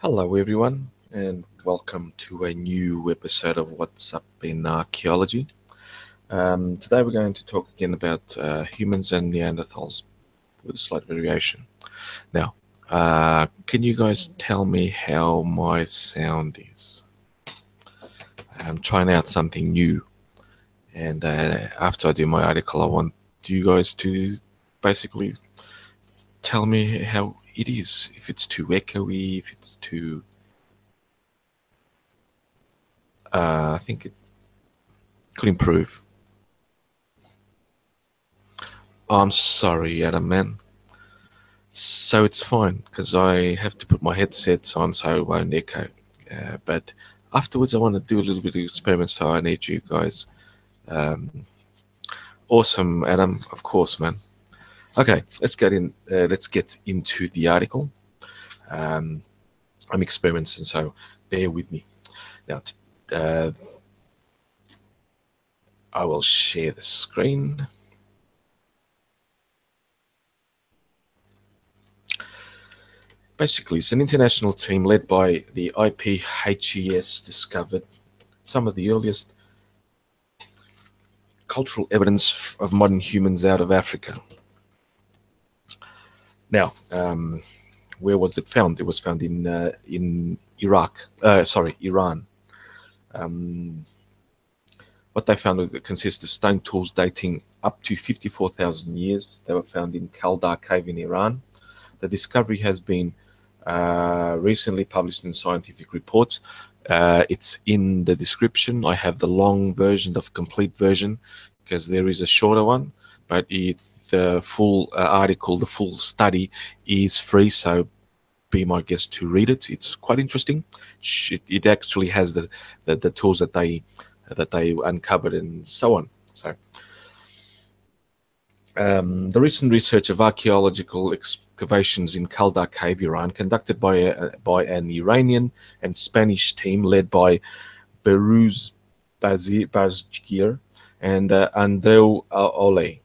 Hello, everyone, and welcome to a new episode of What's Up in Archaeology. Today, we're going to talk again about humans and Neanderthals with a slight variation. Now, can you guys tell me how my sound is? I'm trying out something new, and after I do my article, I want you guys to basically tell me how it is. If it's too echoey, if it's too I think it could improve. I'm sorry, Adam, man. So it's fine because I have to put my headsets on so it won't echo. But afterwards, I want to do a little bit of experiments, so I need you guys. Um, awesome, Adam. Of course, man. Okay, let's get in. Let's get into the article. Um, I'm experimenting, so bear with me. Now, uh, I will share the screen. Basically, it's an international team led by the IPHES discovered some of the earliest cultural evidence of modern humans out of Africa. Now, where was it found? It was found in Iraq. Sorry, Iran. Um, what they found was it consists of stone tools dating up to 54,000 years. They were found in Kaldar Cave in Iran. The discovery has been recently published in scientific reports. It's in the description. I have the long version, the complete version, because there is a shorter one, but it's the full article, the full study is free. So be my guest to read it. It's quite interesting. It actually has the tools that they uncovered and so on. So the recent research of archaeological excavations in Kaldar Cave, Iran, conducted by an Iranian and Spanish team led by Beruz Bazgir and Andreu Ole,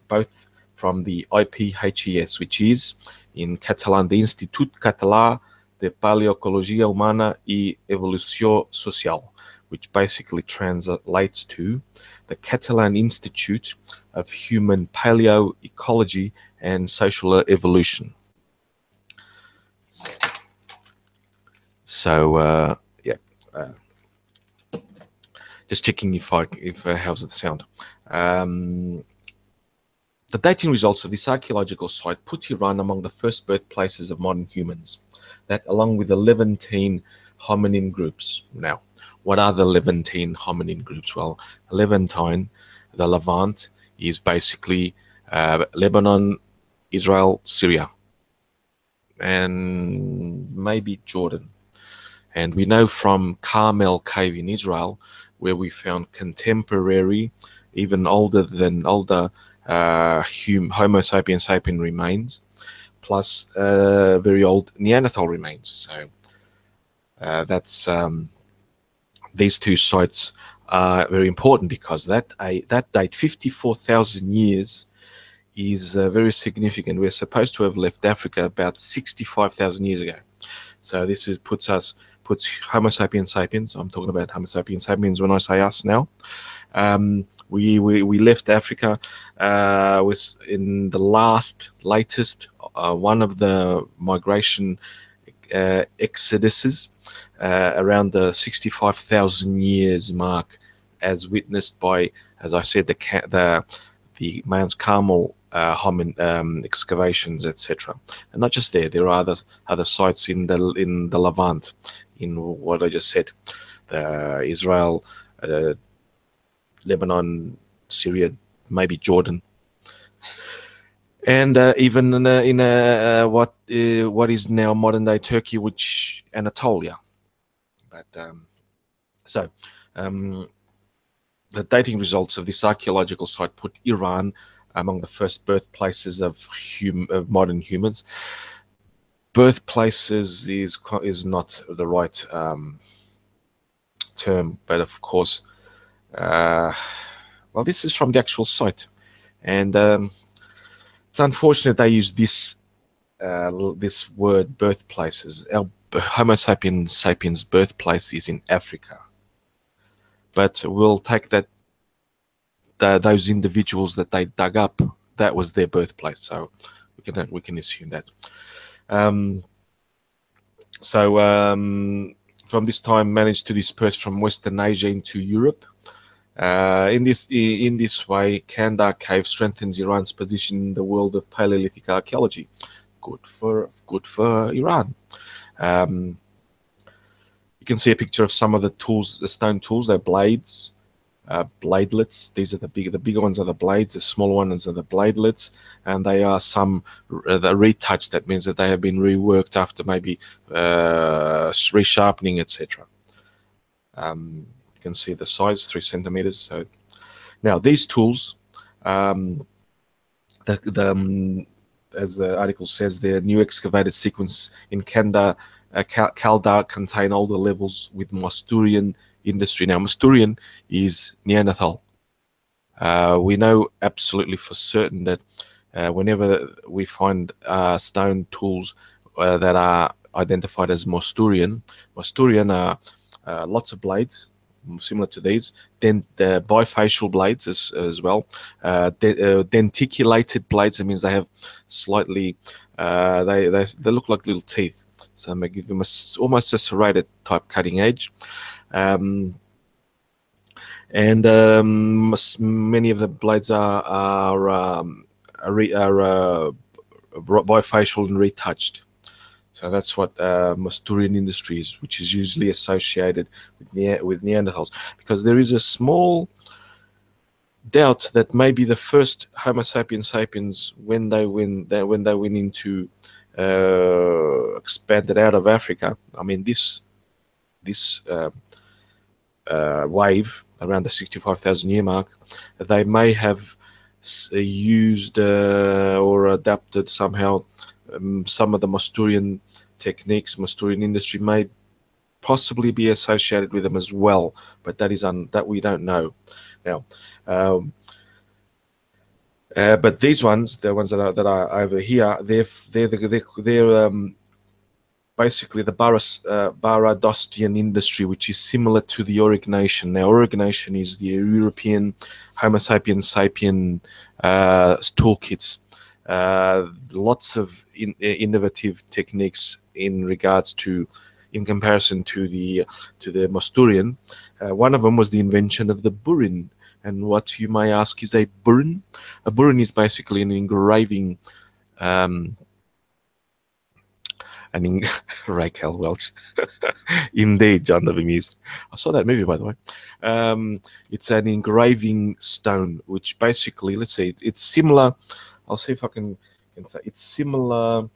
both from the IPHES, which is in Catalan the Institut Català de Paleoecologia Humana y Evolució Social, which basically translates to the Catalan Institute of Human Paleoecology and Social Evolution. So, yeah, just checking if how's the sound. The dating results of this archaeological site put Iran among the first birthplaces of modern humans. That, along with the Levantine hominin groups. Now, what are the Levantine hominin groups? Well, Levantine, the Levant, is basically Lebanon, Israel, Syria, and maybe Jordan. And we know from Carmel Cave in Israel, where we found contemporary, even older Homo sapiens sapien remains, plus very old Neanderthal remains. So that's these two sites are very important because that date, 54,000 years, is very significant. We're supposed to have left Africa about 65,000 years ago. So this puts Homo sapiens sapiens. I'm talking about Homo sapiens sapiens when I say us now. We left Africa was in the latest one of the migration exoduses around the 65,000 years mark, as witnessed by, as I said, the Mount Carmel excavations, etc. And not just there. There are other sites in the Levant, in what I just said, the Israel, Lebanon, Syria, maybe Jordan, and even in what is now modern day Turkey, which Anatolia. But so the dating results of this archaeological site put Iran among the first birthplaces of modern humans. Birthplaces is not the right term, but of course, well, this is from the actual site, and it's unfortunate they use this word birthplaces. Homo sapiens sapiens birthplace is in Africa, but we'll take that those individuals that they dug up, that was their birthplace, so we can assume that. From this time, managed to disperse from Western Asia into Europe. In this way, Kandar Cave strengthens Iran's position in the world of Paleolithic archaeology. Good for Iran. You can see a picture of some of the tools, the stone tools. They're blades, bladelets. These are the bigger ones are the blades. The smaller ones are the bladelets, and they are some retouched. That means that they have been reworked after maybe resharpening, etc. You can see the size, 3 centimeters. So now these tools, as the article says, the new excavated sequence in Kandar contain all the levels with Mousterian industry. Now, Mousterian is Neanderthal. We know absolutely for certain that whenever we find stone tools that are identified as Mousterian are lots of blades, similar to these, then the bifacial blades as well, denticulated blades. That means they have slightly, they look like little teeth, so they give them almost a serrated type cutting edge. And many of the blades are bifacial and retouched. So that's what Mousterian industry is, which is usually associated with Neanderthals, because there is a small doubt that maybe the first Homo sapiens sapiens, when they went into expanded out of Africa. I mean, this wave around the 65,000 year mark, they may have used or adapted somehow some of the Mousterian techniques. Mousterian industry may possibly be associated with them as well, but that is that we don't know now. But these ones, the ones that are over here, they're basically the Barradostian industry, which is similar to the Auric Nation. Now, Auric Nation is the European Homo sapiens sapien toolkits. Lots of innovative techniques in comparison to the Mousterian. One of them was the invention of the burin. And what you may ask is a burin? A burin is basically an engraving. Raquel Welch. Indeed, John, the bemused. I saw that movie, by the way. It's an engraving stone, which basically, let's see, it's similar. I'll see if I can say it's similar.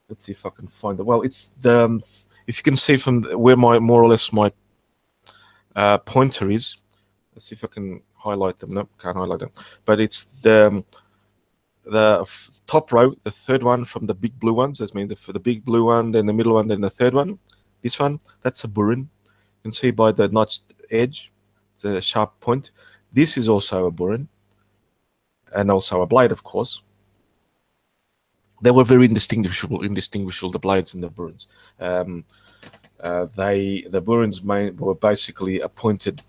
Let's see if I can find it. Well, it's the, if you can see from where more or less my pointer is. Let's see if I can highlight them. Nope, can't highlight them. But it's the top row, the third one from the big blue ones. That means the big blue one, then the middle one, then the third one. This one, that's a burin. You can see by the notched edge, the sharp point. This is also a burin, and also a blade, of course. They were very indistinguishable, the blades and the burins. The burins were basically a pointed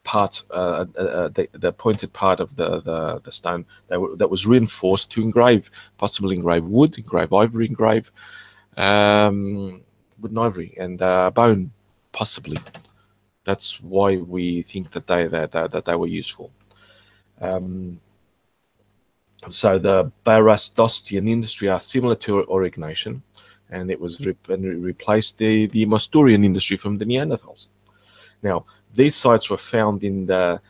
part, the pointed part of the stone that was reinforced to possibly engrave wood, engrave ivory, engrave wood and ivory, and bone, possibly. That's why we think that they were useful. So the Barradostian industry are similar to Auric Nation, and it was replaced the Mousterian industry from the Neanderthals. Now, these sites were found in the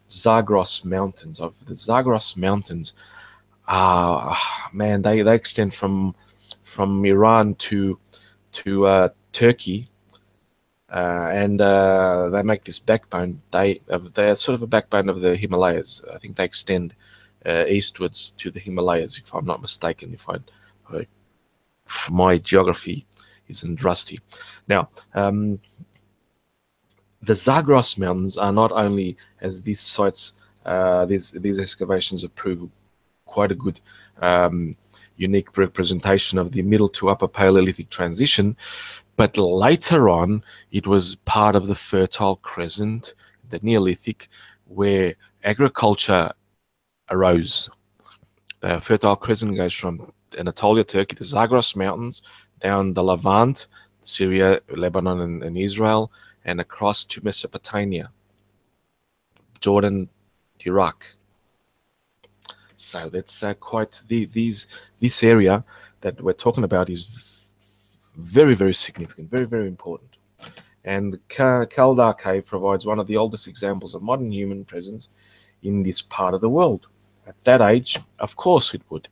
Zagros Mountains. The Zagros Mountains, man, they extend from Iran to Turkey, and they make this backbone. They're sort of a backbone of the Himalayas. I think they extend eastwards to the Himalayas, if I'm not mistaken. If my geography isn't rusty. Now, the Zagros Mountains are not only, as these sites, these excavations have proved quite a good unique representation of the Middle to Upper Paleolithic transition. But later on, it was part of the Fertile Crescent, the Neolithic, where agriculture arose. The Fertile Crescent goes from Anatolia, Turkey, the Zagros Mountains, down the Levant, Syria, Lebanon, and Israel, and across to Mesopotamia, Jordan, Iraq. So that's quite this area that we're talking about is very, very significant, very, very important. And Kaldar Cave provides one of the oldest examples of modern human presence in this part of the world. At that age, of course it would,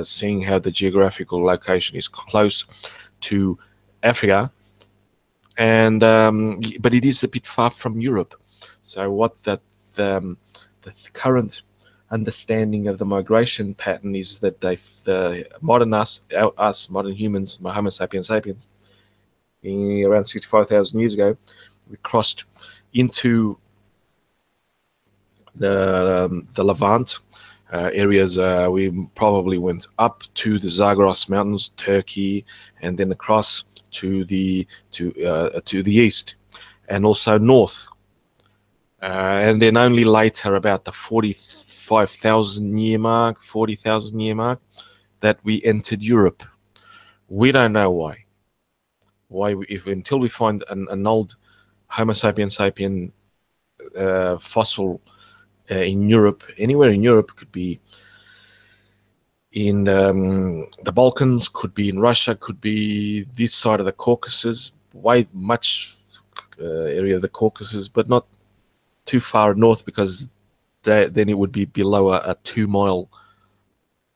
seeing how the geographical location is close to Africa, and but it is a bit far from Europe. So what the current understanding of the migration pattern is that the modern modern humans, Homo sapiens sapiens, around 65,000 years ago, we crossed into the Levant areas. We probably went up to the Zagros Mountains, Turkey, and then across to the east, and also north. And then only later, about the 45,000 year mark, 40,000 year mark, that we entered Europe. We don't know why. Until we find an old Homo sapiens sapien fossil in Europe, anywhere in Europe, could be in the Balkans, could be in Russia, could be this side of the Caucasus, much area of the Caucasus, but not too far north, because then it would be below a 2 mile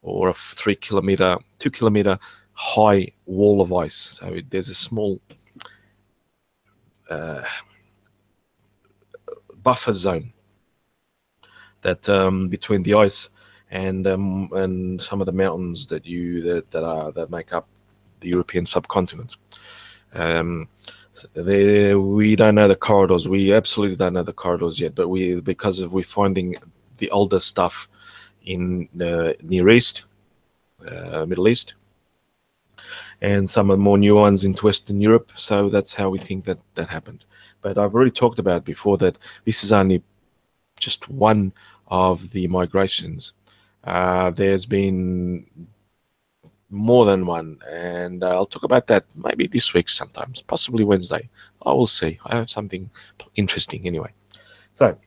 or a 2 kilometer high wall of ice. So there's a small buffer zone that between the ice and some of the mountains that make up the European subcontinent. We don't know the corridors. We absolutely don't know the corridors yet. But because we're finding the older stuff in the Near East, Middle East, and some of the more new ones into Western Europe. So that's how we think that happened. But I've already talked about before that this is only just one of the migrations. There's been more than one, and I'll talk about that maybe this week sometimes, possibly Wednesday. I will see. I have something interesting anyway. So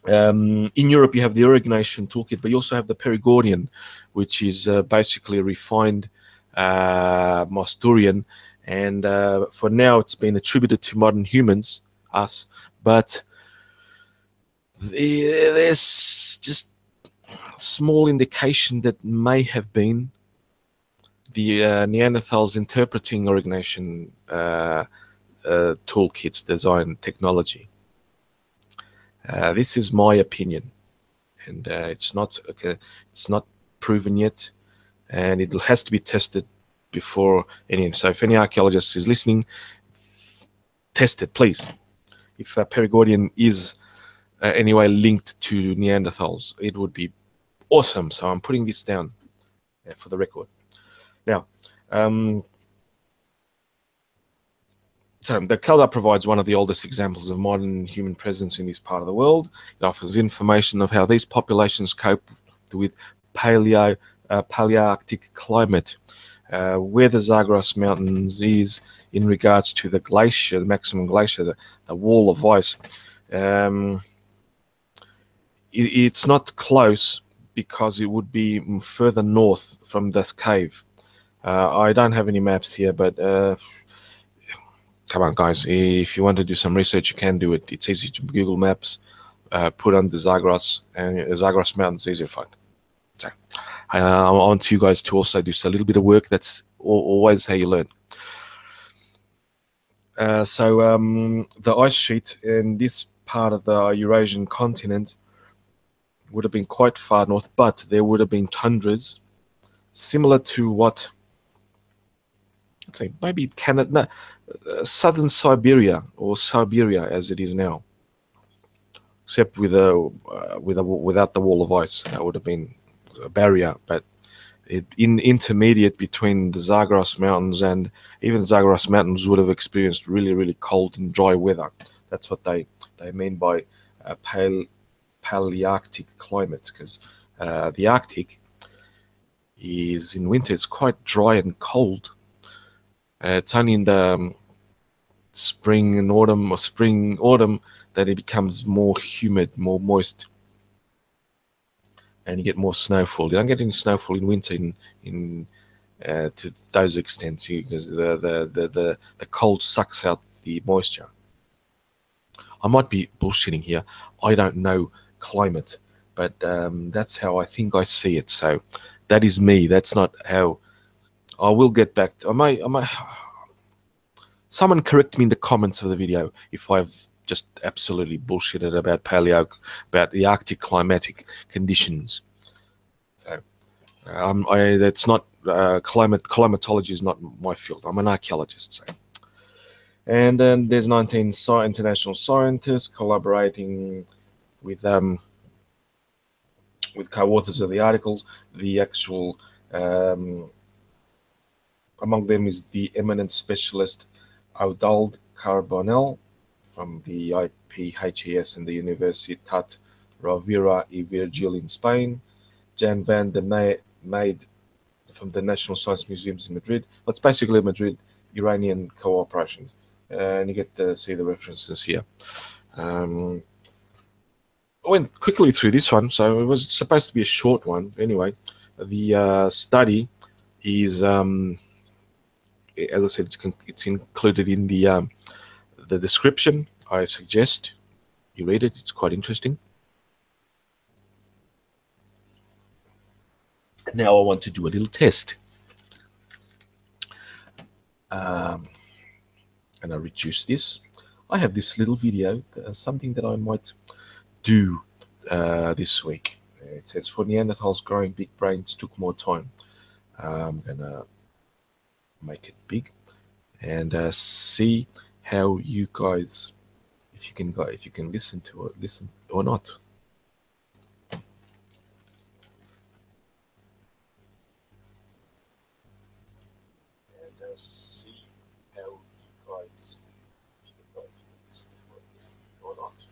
in Europe, you have the origination toolkit, but you also have the Perigordian, which is basically a refined Masturian, and for now it's been attributed to modern humans, us, but there's just small indication that may have been the Neanderthals interpreting origination toolkits, design, technology. This is my opinion, and it's not proven yet, and it has to be tested before anything. So if any archaeologist is listening, test it, please. If Perigordian is anyway linked to Neanderthals, it would be awesome. So I'm putting this down for the record. Now, so the Kaldar provides one of the oldest examples of modern human presence in this part of the world. It offers information of how these populations cope with Palearctic climate, where the Zagros Mountains is in regards to the glacier, the maximum glacier, the wall of ice. It's not close because it would be further north from this cave. I don't have any maps here, but come on, guys. If you want to do some research, you can do it. It's easy to Google Maps, put on the Zagros, and Zagros Mountains, easy to find. So I want you guys to also do a little bit of work. That's always how you learn. So the ice sheet in this part of the Eurasian continent would have been quite far north, but there would have been tundras similar to what, I think, maybe Canada, southern Siberia, or Siberia as it is now, except without the wall of ice. That would have been a barrier, but intermediate between the Zagros Mountains, and even Zagros Mountains would have experienced really, really cold and dry weather. That's what they mean by Palearctic climate, because the Arctic is in winter, it's quite dry and cold. It's only in the spring and autumn, or spring autumn, that it becomes more humid, more moist, and you get more snowfall. You don't get any snowfall in winter in to those extents, because the cold sucks out the moisture. I might be bullshitting here. I don't know climate, but that's how I think I see it. So that is me. That's not how. I will get back to. I might. Someone correct me in the comments of the video if I've just absolutely bullshitted about about the Arctic climatic conditions. So that's not climatology is not my field. I'm an archaeologist. So. And then there's 19 international scientists collaborating with co-authors of the articles. The actual among them is the eminent specialist Eudald Carbonell from the IPHES and the Universitat Rovira i Virgil in Spain, Jan van der Meijde from the National Science Museums in Madrid. Well, it's basically Madrid Iranian cooperation, and you get to see the references here. I went quickly through this one, so it was supposed to be a short one. Anyway, the study is, as I said, it's included in the description. I suggest you read it. It's quite interesting. Now I want to do a little test. And I reduce this. I have this little video, something that I might do this week. It says, for Neanderthals, growing big brains took more time. I'm gonna make it big and see how you guys, if you can listen to it, listen or not. And see how you guys, if you can listen to it, listen or not.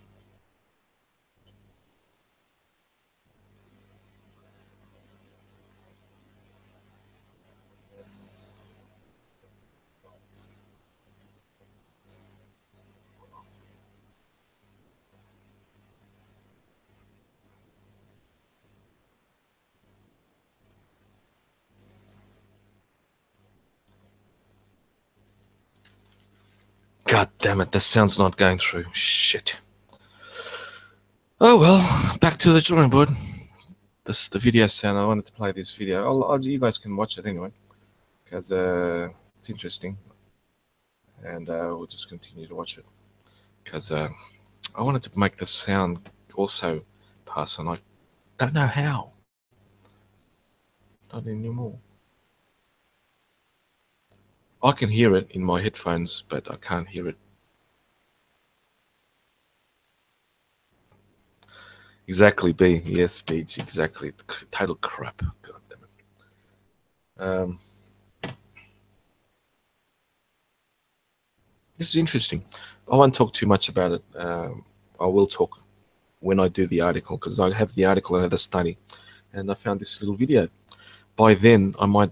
Yes. God damn it, the sound's not going through. Shit. Oh well, back to the drawing board. This the video sound. I wanted to play this video. You guys can watch it anyway, because it's interesting, and we'll just continue to watch it, because I wanted to make the sound also pass, and I don't know how. Not anymore. I can hear it in my headphones, but I can't hear it. Exactly, B. Yes, Beach. Exactly. Total crap. God damn it. This is interesting. I won't talk too much about it. I will talk when I do the article, because I have the article, I have the study, and I found this little video. By then, I might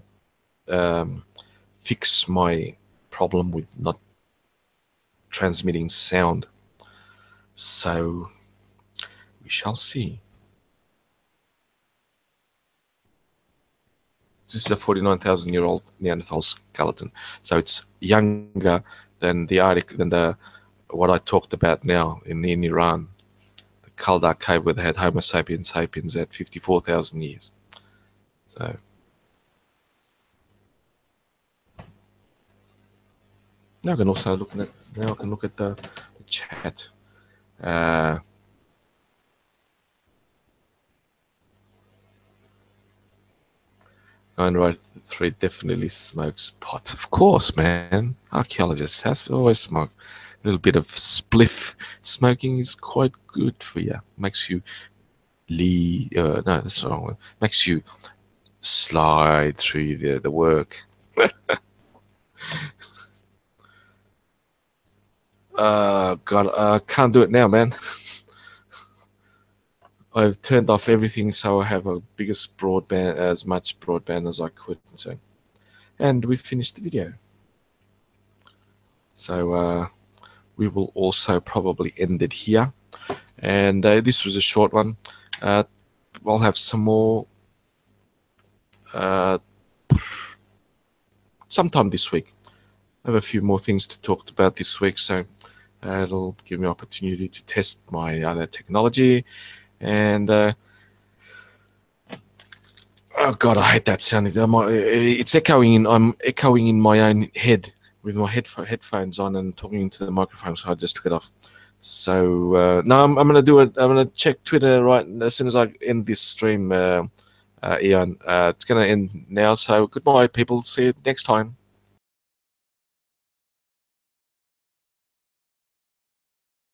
fix my problem with not transmitting sound. So we shall see. This is a 49,000-year-old Neanderthal skeleton, so it's younger than the article, than what I talked about now in Iran, the Kaldar cave, where they had Homo sapiens sapiens at 54,000 years. So now I can also look at the chat. Going right through definitely smokes pots. Of course, man. Archaeologists has to always smoke. A little bit of spliff smoking is quite good for you. Makes you no, that's the wrong one. Makes you slide through the work. God, I can't do it now, man. I've turned off everything, so I have a biggest broadband, as much broadband as I could. So, and we finished the video. So we will also probably end it here. And this was a short one. I'll have some more sometime this week. I have a few more things to talk about this week, so it'll give me opportunity to test my other technology. And oh God, I hate that sound. It's echoing. I'm echoing in my own head with my headphones on and talking into the microphone, so I just took it off. So no, I'm gonna do it. I'm gonna check Twitter right as soon as I end this stream. Ian, it's gonna end now. So goodbye, people. See you next time.